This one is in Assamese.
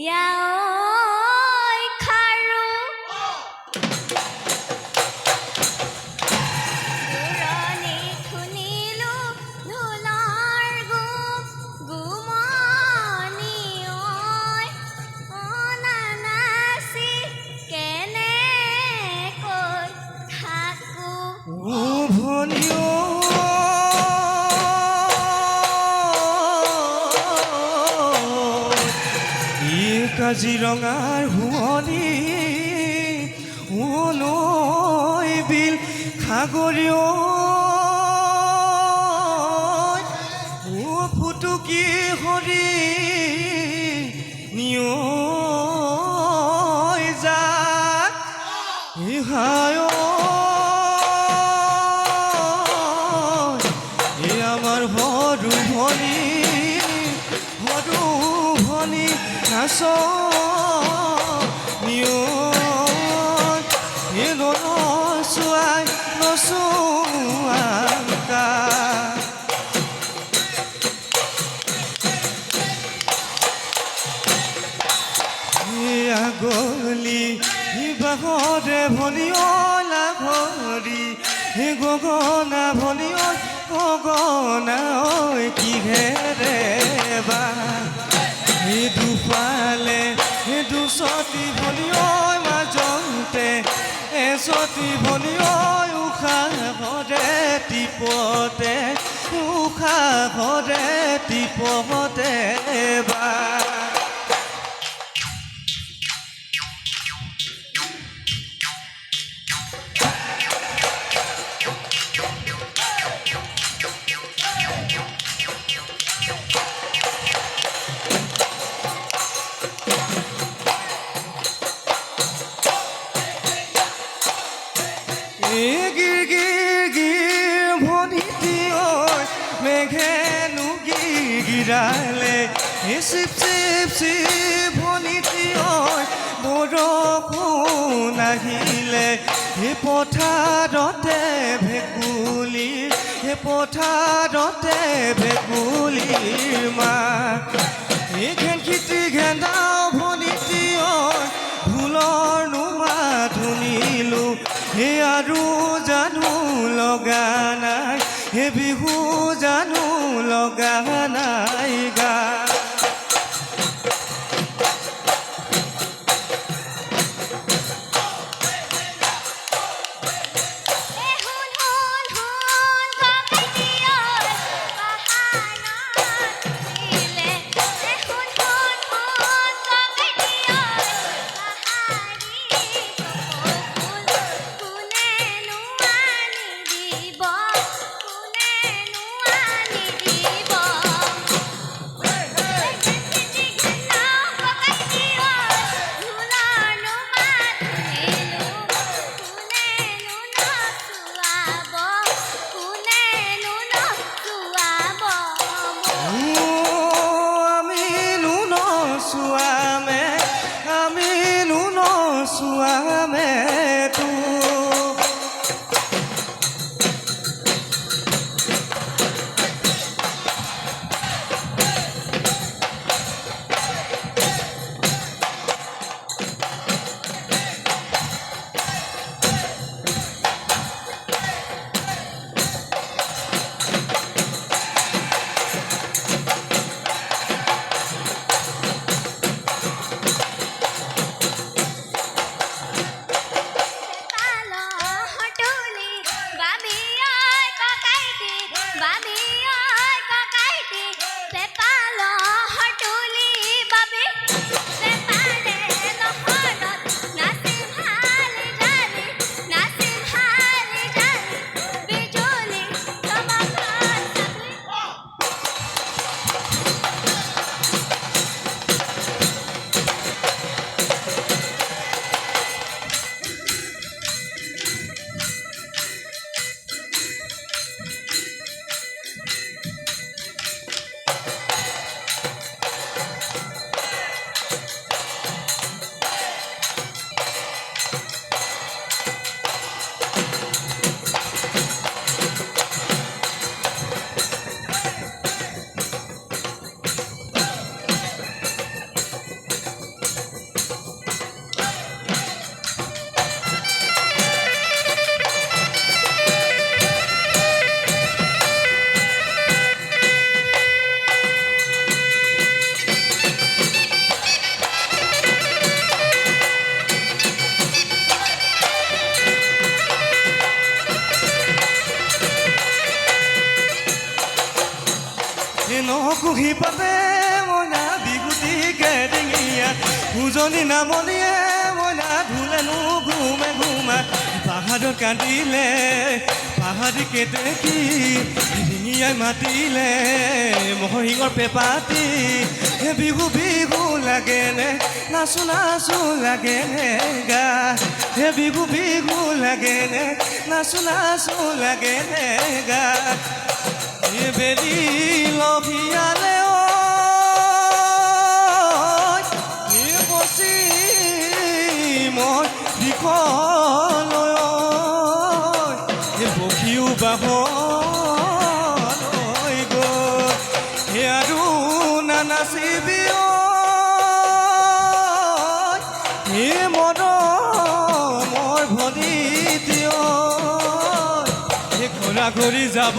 ঐ খাৰু জোৰণি শুনিলো ঢোলৰ গুমনি ঐ নানাচি কেনেকৈ থাকো ভনিও কাজিৰঙাৰ শুৱনি নৈ বিল সাগৰীয় ফুটুকি সৰি নিয় যাক ইহায় আমাৰ সৰু ভনী নাচ নচুৱাকা গলি বাহৰে ভনিয়লা ভৰি গগনা ভনিয় গগনা কিহেৰে বা দুফালে দুচতি ভনিয় মাজতে এচতি ভনিয় উশাহৰে টিপতে বা মেঘেনো গিৰালে চিপ চিপ চিপ ভনিতি বৰষুণ আহিলে পথাৰতে ভেকুলীৰ মা ঘেন খিতি ঘেন্দাও ভনিতি ঢোলৰ নোমা ধুনিলো আৰু জানো লগা নাই বিহু জানো লগা নাই গা কুহি পাতে মইনা বিহুতি কেডিঙিয়া উজনি নামনিয়ে মইনা ধুলেনো ঘুমে ঘুমা পাহাৰত কান্দিলে পাহাৰী কেতেকী ৰিঙিয়াই মাতিলে মহিঙৰ পেপাতি বিহু বিহু লাগেনে নাচো নাচো লাগেনে গা বিহু বিহু লাগেনে নাচো নাচো লাগেনে গা বেলি লভিয়ালে বসি মই দিশলৈ বসিও বাহলৈ গৈ আৰু নানাচিবি মৰমৰ ভনী দিয় ঘূৰা ঘূৰি যাব